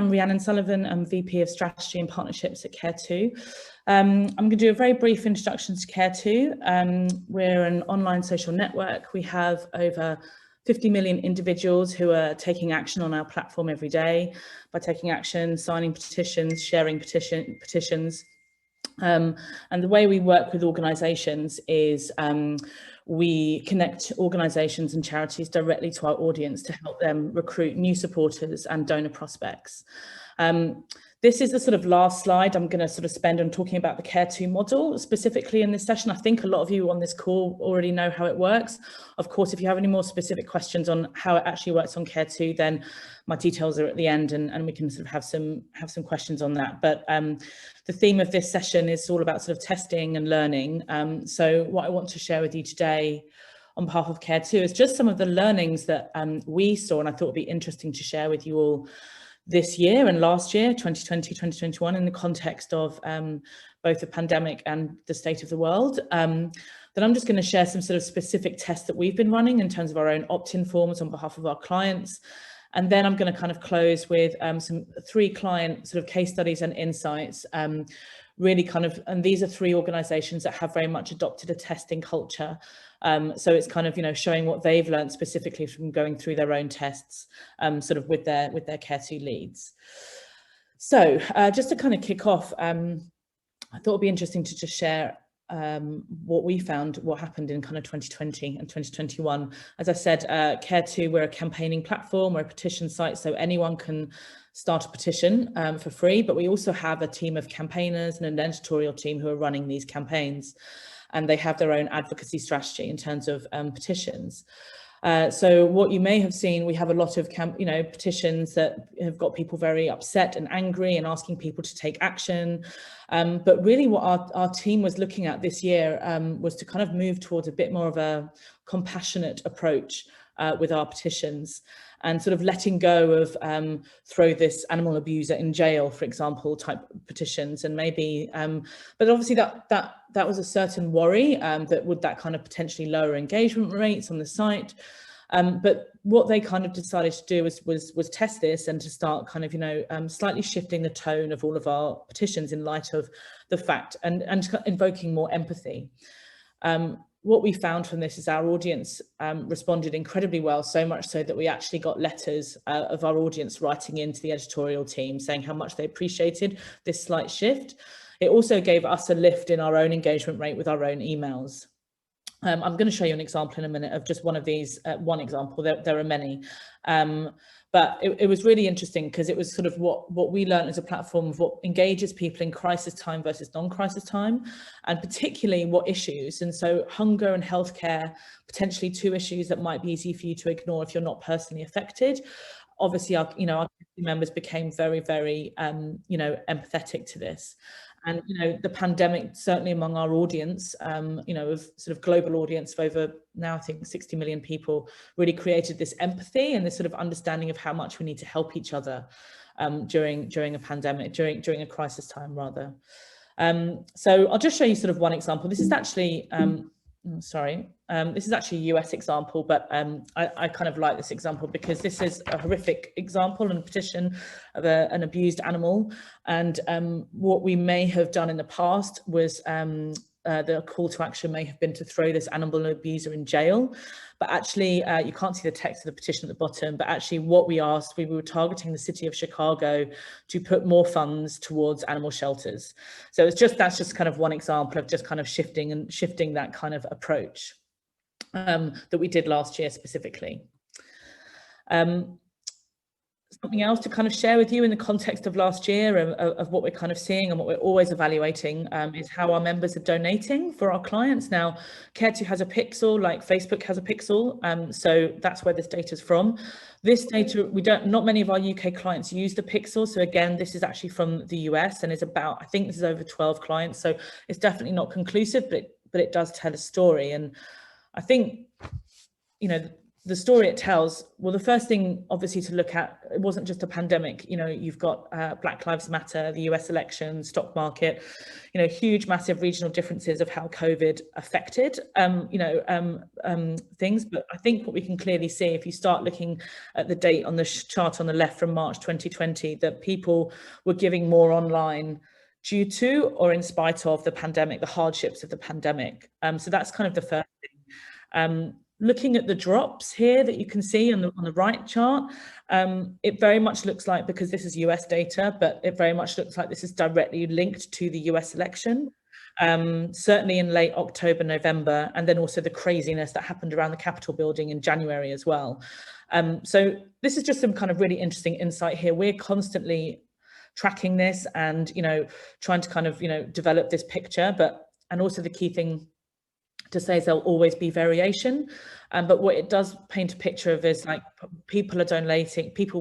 I'm Rhiannan Sullivan. I'm VP of Strategy and Partnerships at Care2. I'm going to do a very brief introduction to Care2. We're an online social network. We have over 50 million individuals who are taking action on our platform every day by taking action, signing petitions, sharing petitions. And the way we work with organisations is we connect organisations and charities directly to our audience to help them recruit new supporters and donor prospects. This is the sort of last slide I'm going to sort of spend on talking about the Care2 model specifically in this session. I think a lot of you on this call already know how it works. Of course, if you have any more specific questions on how it actually works on Care2, then my details are at the end and we can sort of have some questions on that. But the theme of this session is all about sort of testing and learning. So what I want to share with you today on behalf of Care2 is just some of the learnings that we saw, and I thought would be interesting to share with you all this year and last year, 2020, 2021, in the context of both the pandemic and the state of the world. Then I'm just going to share some sort of specific tests that we've been running in terms of our own opt-in forms on behalf of our clients. And then I'm going to kind of close with some 3 client sort of case studies and insights, really kind of, and these are 3 organisations that have very much adopted a testing culture. So it's kind of, you know, showing what they've learned specifically from going through their own tests, sort of with their Care2 leads. So just to kind of kick off, I thought it'd be interesting to just share what we found, what happened in kind of 2020 and 2021. As I said, Care2, we're a campaigning platform, we're a petition site, so anyone can start a petition for free, but we also have a team of campaigners and an editorial team who are running these campaigns, and they have their own advocacy strategy in terms of petitions. So what you may have seen, we have a lot of petitions that have got people very upset and angry and asking people to take action. But really what our team was looking at this year was to kind of move towards a bit more of a compassionate approach with our petitions, and sort of letting go of throw this animal abuser in jail, for example, type petitions. And maybe, but obviously that was a certain worry that would that kind of potentially lower engagement rates on the site. But what they kind of decided to do was test this and to start kind of, you know, slightly shifting the tone of all of our petitions in light of the fact and invoking more empathy. What we found from this is our audience responded incredibly well, so much so that we actually got letters of our audience writing into the editorial team saying how much they appreciated this slight shift. It also gave us a lift in our own engagement rate with our own emails. I'm going to show you an example in a minute of just one of these, one example, there are many. But it was really interesting because it was sort of what we learned as a platform of what engages people in crisis time versus non-crisis time, and particularly what issues. And so hunger and healthcare, potentially 2 issues that might be easy for you to ignore if you're not personally affected. Obviously, our members became very, very, empathetic to this. And, you know, the pandemic, certainly among our audience, of sort of global audience of over now, I think 60 million people, really created this empathy and this sort of understanding of how much we need to help each other during a pandemic, during a crisis time, rather. So I'll just show you sort of one example. This is actually, this is actually a US example, but I kind of like this example because this is a horrific example and a petition of an abused animal. And what we may have done in the past was the call to action may have been to throw this animal abuser in jail. But actually, you can't see the text of the petition at the bottom, but actually what we asked, we were targeting the city of Chicago to put more funds towards animal shelters. So that's just kind of one example of just kind of shifting that kind of approach that we did last year specifically. Something else to kind of share with you in the context of last year of what we're kind of seeing and what we're always evaluating is how our members are donating for our clients. Now, Care2 has a pixel, like Facebook has a pixel, so that's where this data is from. This data, not many of our UK clients use the pixel. So again, this is actually from the US and is about, I think this is over 12 clients. So it's definitely not conclusive, but it does tell a story. And I think, you know, the story it tells, well, the first thing obviously to look at, it wasn't just a pandemic. You know, you've got Black Lives Matter, the US election, stock market, you know, huge, massive regional differences of how COVID affected, things. But I think what we can clearly see, if you start looking at the date on the chart on the left from March 2020, that people were giving more online due to or in spite of the pandemic, the hardships of the pandemic. So that's kind of the first thing. Looking at the drops here that you can see on the right chart, it very much looks like, because this is US data, but it very much looks like this is directly linked to the US election. Certainly in late October, November, and then also the craziness that happened around the Capitol building in January as well. So this is just some kind of really interesting insight here. We're constantly tracking this and, you know, trying to kind of, you know, develop this picture, and also the key thing to say is there'll always be variation, but what it does paint a picture of is like people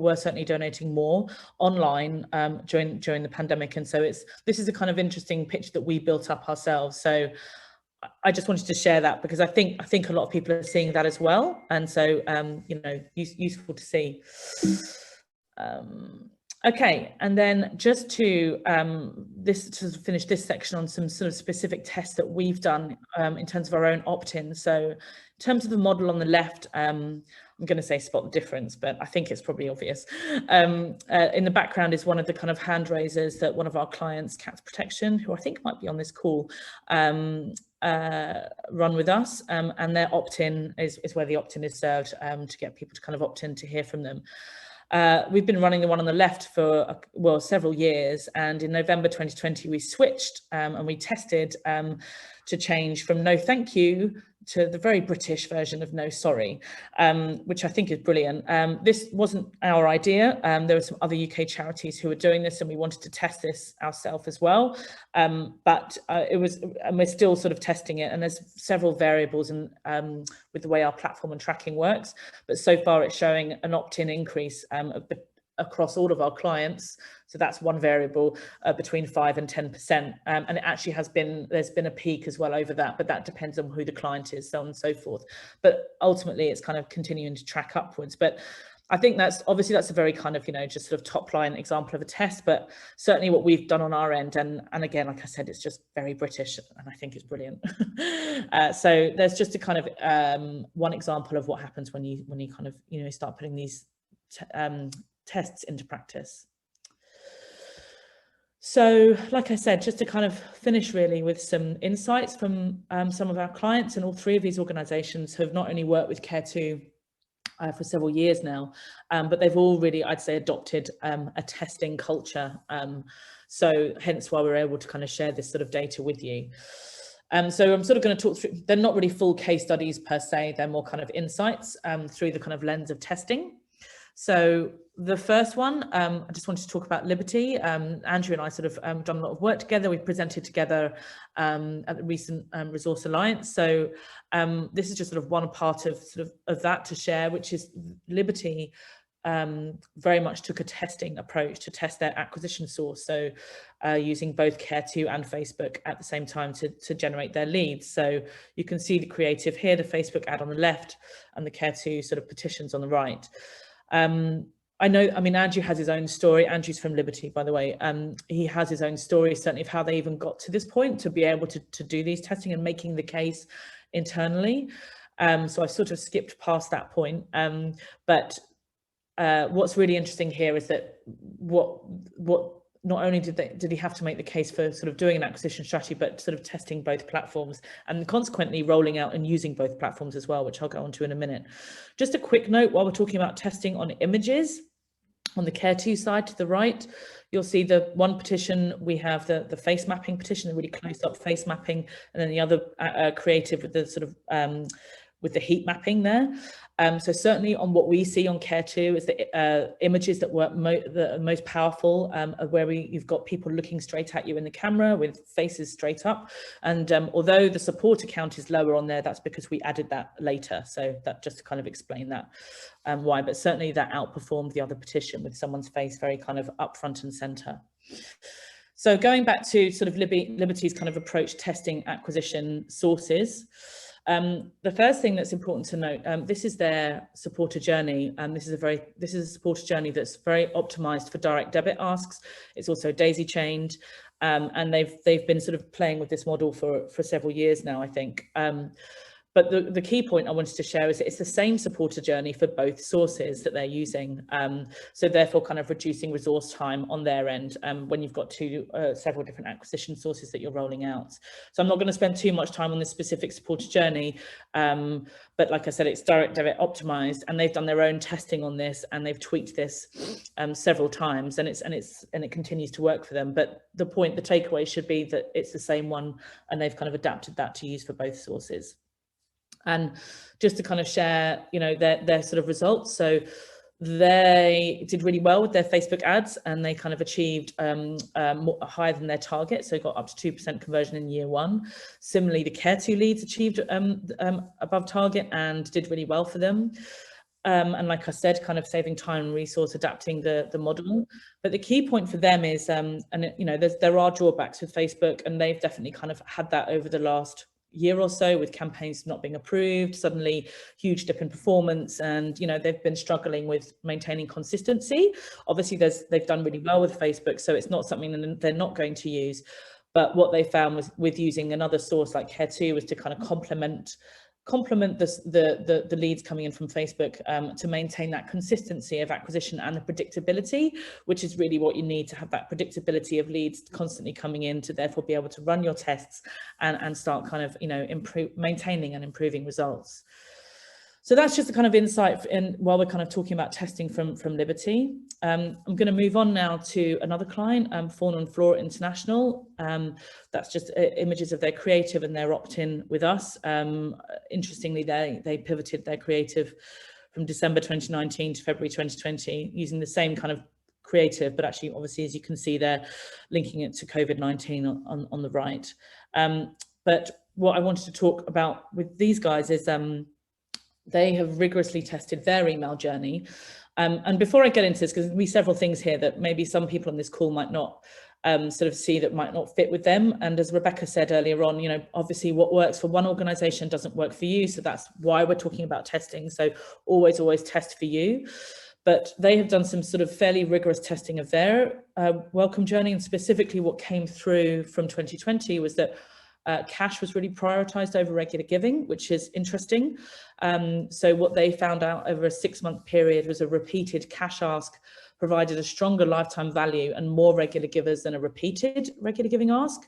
were certainly donating more online during the pandemic, and so this is a kind of interesting picture that we built up ourselves. So I just wanted to share that because I think a lot of people are seeing that as well, and so you know, useful to see. Okay, and then just to finish this section on some sort of specific tests that we've done in terms of our own opt-in. So in terms of the model on the left, I'm going to say spot the difference, but I think it's probably obvious. In the background is one of the kind of hand raisers that one of our clients, Cats Protection, who I think might be on this call, run with us, and their opt-in is where the opt-in is served to get people to kind of opt in to hear from them. We've been running the one on the left for, well, several years, and in November 2020 we switched and we tested to change from no thank you to the very British version of no sorry, which I think is brilliant. This wasn't our idea. There were some other UK charities who were doing this, and we wanted to test this ourselves as well. But we're still sort of testing it, and there's several variables with the way our platform and tracking works. But so far it's showing an opt-in increase across all of our clients. So that's one variable, between 5 and 10%. And it actually there's been a peak as well over that, but that depends on who the client is, so on and so forth. But ultimately it's kind of continuing to track upwards. But I think that's a very kind of, you know, just sort of top line example of a test, but certainly what we've done on our end. And again, like I said, it's just very British and I think it's brilliant. So there's just a kind of one example of what happens when you kind of, you know, start putting these tests into practice. So, like I said, just to kind of finish really with some insights from some of our clients, and all three of these organisations have not only worked with Care2 for several years now, but they've all really, I'd say, adopted a testing culture. So hence why we're able to kind of share this sort of data with you. So I'm sort of going to talk through, they're not really full case studies per se, they're more kind of insights through the kind of lens of testing. So the first one, I just wanted to talk about Liberty. Andrew and I sort of done a lot of work together. We presented together at the recent Resource Alliance. So this is just sort of one part of that to share, which is Liberty very much took a testing approach to test their acquisition source. So using both Care2 and Facebook at the same time to generate their leads. So you can see the creative here, the Facebook ad on the left and the Care2 sort of petitions on the right. I mean, Andrew has his own story. Andrew's from Liberty, by the way. He has his own story, certainly, of how they even got to this point to be able to do these testing and making the case internally. So I sort of skipped past that point. But what's really interesting here is that what not only did he have to make the case for sort of doing an acquisition strategy, but sort of testing both platforms and consequently rolling out and using both platforms as well, which I'll go on to in a minute. Just a quick note while we're talking about testing on images, on the Care2 side to the right, you'll see the one petition, we have the face mapping petition, the really close up face mapping, and then the other creative with the sort of with the heat mapping there. So certainly on what we see on Care2 is the images that work the most powerful are where you've got people looking straight at you in the camera with faces straight up. And although the support account is lower on there, that's because we added that later. So that just to kind of explain that why, but certainly that outperformed the other petition with someone's face very kind of up front and center. So going back to sort of Liberty's kind of approach testing acquisition sources, The first thing that's important to note, this is their supporter journey, and this is a supporter journey that's very optimized for direct debit asks. It's also daisy chained, and they've been sort of playing with this model for several years now, I think. But the key point I wanted to share is that it's the same supporter journey for both sources that they're using. So therefore kind of reducing resource time on their end when you've got several different acquisition sources that you're rolling out. So I'm not going to spend too much time on this specific supporter journey, but like I said, it's direct debit optimized, and they've done their own testing on this, and they've tweaked this several times, and it continues to work for them. But the takeaway should be that it's the same one, and they've kind of adapted that to use for both sources. And just to kind of share, their sort of results. So they did really well with their Facebook ads, and they kind of achieved higher than their target. So got up to 2% conversion in year 1. Similarly, the Care2 leads achieved above target and did really well for them. And like I said, kind of saving time and resource, adapting the model. But the key point for them is, there are drawbacks with Facebook, and they've definitely kind of had that over the last year or so, with campaigns not being approved, suddenly huge dip in performance, and they've been struggling with maintaining consistency. Obviously they've done really well with Facebook, so it's not something that they're not going to use. But what they found was, with using another source like Care2, was to kind of complement the leads coming in from Facebook to maintain that consistency of acquisition and the predictability, which is really what you need to have, that predictability of leads constantly coming in, to therefore be able to run your tests and start kind of maintaining and improving results. So that's just a kind of insight while we're kind of talking about testing from Liberty. I'm going to move on now to another client, Fauna Flora International. That's just images of their creative and their opt-in with us. Interestingly, they pivoted their creative from December 2019 to February 2020 using the same kind of creative, but actually, obviously, as you can see, they're linking it to COVID-19 on the right. But what I wanted to talk about with these guys is they have rigorously tested their email journey. And before I get into this, because there'll be several things here that maybe some people on this call might not sort of see, that might not fit with them. And as Rebecca said earlier on, obviously what works for one organization doesn't work for you. So that's why we're talking about testing. So always test for you. But they have done some sort of fairly rigorous testing of their welcome journey. And specifically what came through from 2020 was that cash was really prioritized over regular giving, which is interesting. So what they found out over a 6-month period was a repeated cash ask provided a stronger lifetime value and more regular givers than a repeated regular giving ask.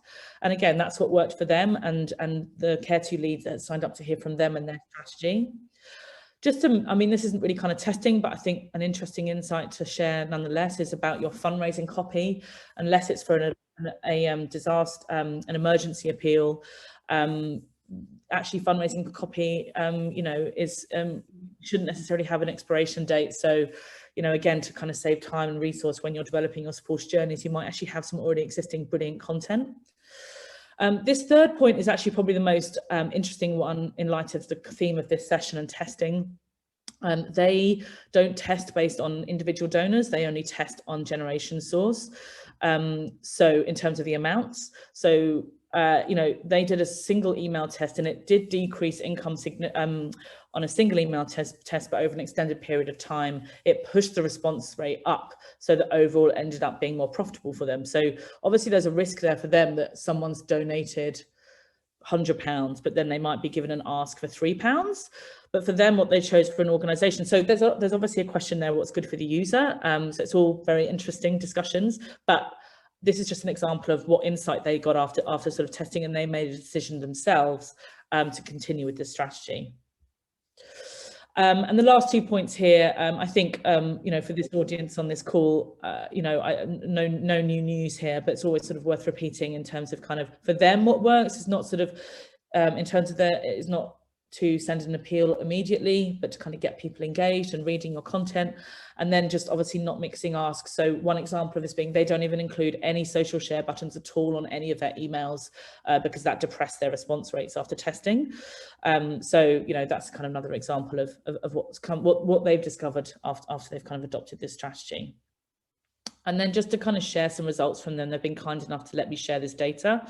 And again, that's what worked for them, and the Care2 leads that signed up to hear from them and their strategy. This isn't really kind of testing, but I think an interesting insight to share nonetheless is about your fundraising copy, unless it's for a disaster, an emergency appeal. Actually, fundraising copy, shouldn't necessarily have an expiration date. So, again, to kind of save time and resource when you're developing your supporter journeys, you might actually have some already existing brilliant content. This third point is actually probably the most interesting one in light of the theme of this session and testing. They don't test based on individual donors, they only test on generation source. So in terms of the amounts, so they did a single email test, and it did decrease income on a single email test, but over an extended period of time, it pushed the response rate up, so that overall it ended up being more profitable for them. So obviously there's a risk there for them that someone's donated £100, but then they might be given an ask for £3. But for them, what they chose for an organisation, so there's obviously a question there, what's good for the user. So it's all very interesting discussions, but this is just an example of what insight they got after sort of testing, and they made a decision themselves to continue with this strategy. And the last 2 points here, I think, for this audience on this call, no new news here, but it's always sort of worth repeating in terms of kind of, for them, what works is not sort of, in terms of is not to send an appeal immediately, but to kind of get people engaged and reading your content, and then just obviously not mixing asks. So one example of this being, they don't even include any social share buttons at all on any of their emails, because that depressed their response rates after testing. So that's kind of another example of what they've discovered after they've kind of adopted this strategy. And then just to kind of share some results from them, they've been kind enough to let me share this data.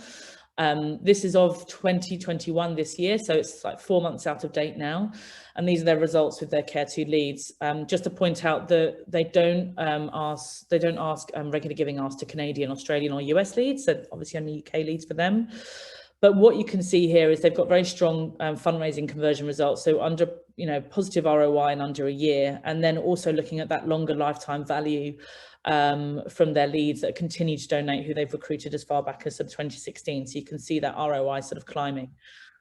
This is of 2021 this year, so it's like 4 months out of date now. And these are their results with their Care2 leads. Just to point out that they don't ask regular giving asks to Canadian, Australian or US leads, so obviously only UK leads for them. But what you can see here is they've got very strong fundraising conversion results. So under, positive ROI in under a year, and then also looking at that longer lifetime value from their leads that continue to donate, who they've recruited as far back as sort of 2016. So you can see that ROI sort of climbing.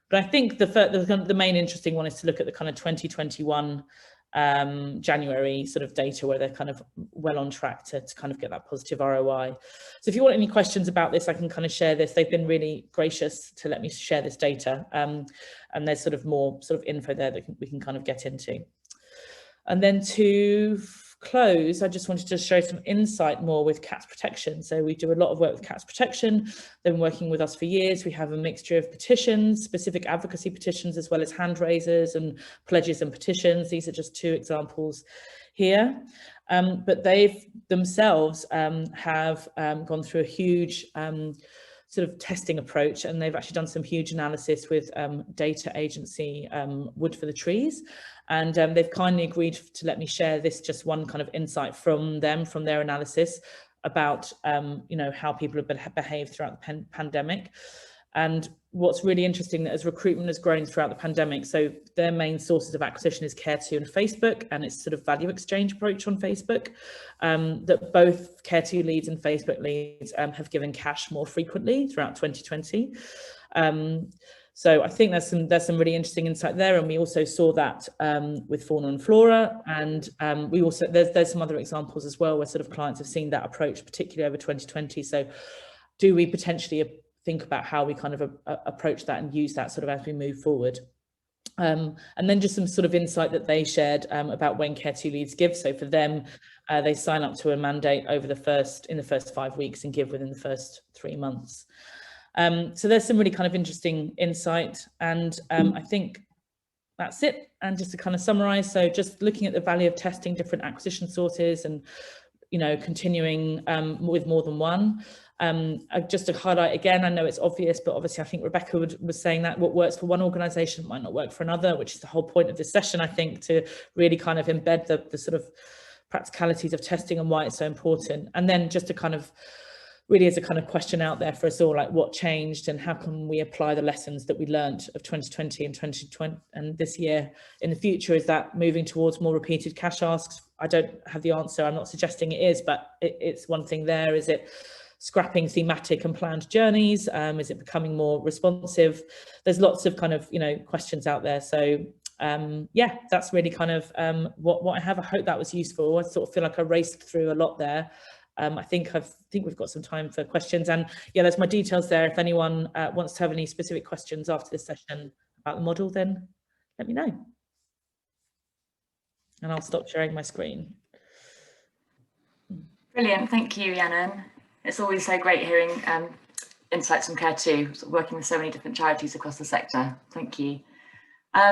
But I think the main interesting one is to look at the kind of 2021 January sort of data, where they're kind of well on track to kind of get that positive ROI. So if you want any questions about this, I can kind of share this. They've been really gracious to let me share this data, and there's sort of more sort of info there that we can kind of get into. And then to close, I just wanted to show some insight more with cats protection. So we do a lot of work with cats protection. They've been working with us for years. We have a mixture of petitions, specific advocacy petitions, as well as hand raisers and pledges and petitions. These are just 2 examples here. But they've themselves have gone through a huge sort of testing approach, and they've actually done some huge analysis with data agency Wood for the Trees, and they've kindly agreed to let me share this, just one kind of insight from them, from their analysis about how people have behaved throughout the pandemic. And what's really interesting, that as recruitment has grown throughout the pandemic, so their main sources of acquisition is Care2 and Facebook, and it's sort of value exchange approach on Facebook, that both Care2 leads and Facebook leads have given cash more frequently throughout 2020. So I think there's some really interesting insight there, and we also saw that with Fauna and Flora, and we also there's some other examples as well where sort of clients have seen that approach, particularly over 2020. So do we potentially think about how we kind of approach that and use that sort of as we move forward? And then just some sort of insight that they shared about when Care2 leads give. So for them, they sign up to a mandate in the first 5 weeks and give within the first 3 months. So there's some really kind of interesting insight, and I think that's it. And just to kind of summarize, so just looking at the value of testing different acquisition sources and continuing with more than one. Just to highlight again, I know it's obvious, but obviously I think Rebecca was saying that what works for one organisation might not work for another, which is the whole point of this session, I think, to really kind of embed the sort of practicalities of testing and why it's so important. And then just to kind of really as a kind of question out there for us all, like what changed and how can we apply the lessons that we learned of 2020 and 2020 and this year in the future? Is that moving towards more repeated cash asks? I don't have the answer. I'm not suggesting it is, but it's one thing there. Is it scrapping thematic and planned journeys? Is it becoming more responsive? There's lots of kind of, questions out there. So yeah, that's really kind of what I have. I hope that was useful. I sort of feel like I raced through a lot there. I think we've got some time for questions, and yeah, there's my details there. If anyone wants to have any specific questions after this session about the model, then let me know. And I'll stop sharing my screen. Brilliant, thank you, Rhiannan. It's always so great hearing insights from Care2, working with so many different charities across the sector. Thank you.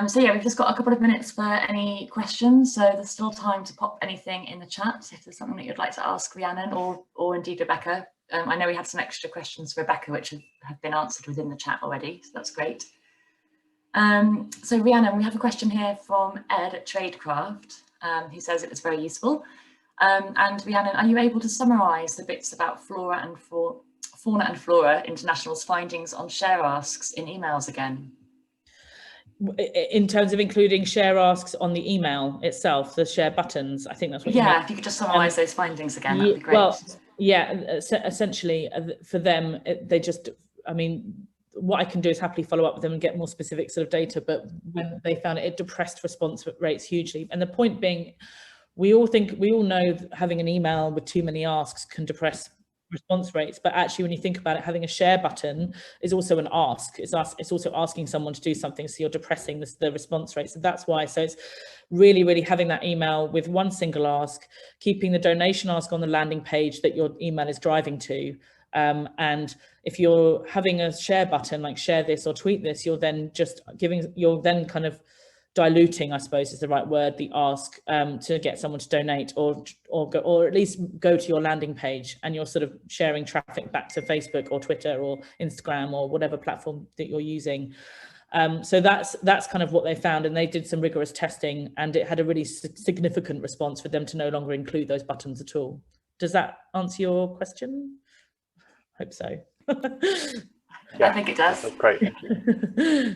So yeah, we've just got a couple of minutes for any questions, so there's still time to pop anything in the chat if there's something that you'd like to ask Rhiannan or indeed Rebecca. I know we had some extra questions for Rebecca which have been answered within the chat already, so that's great. So Rhiannan, we have a question here from Ed at Tradecraft, who says it was very useful. And Rhiannan, are you able to summarise the bits about Fauna and Flora International's findings on share asks in emails again? In terms of including share asks on the email itself, the share buttons, I think that's what you mean. Yeah, if you could just summarise those findings again, that'd be great. Well, yeah, essentially for them, they just, I mean, what I can do is happily follow up with them and get more specific sort of data, but when they found it depressed response rates hugely. And the point being, we all know that having an email with too many asks can depress response rates, but actually when you think about it, having a share button is also an ask. It's also asking someone to do something, so you're depressing the response rate. So that's why. So it's really having that email with one single ask, keeping the donation ask on the landing page that your email is driving to, and if you're having a share button like share this or tweet this, you're then kind of diluting, I suppose is the right word, the ask to get someone to donate, or at least go to your landing page, and you're sort of sharing traffic back to Facebook or Twitter or Instagram or whatever platform that you're using. So that's kind of what they found, and they did some rigorous testing, and it had a really significant response for them to no longer include those buttons at all. Does that answer your question? Hope so. Yeah, I think it does. That's great, thank you.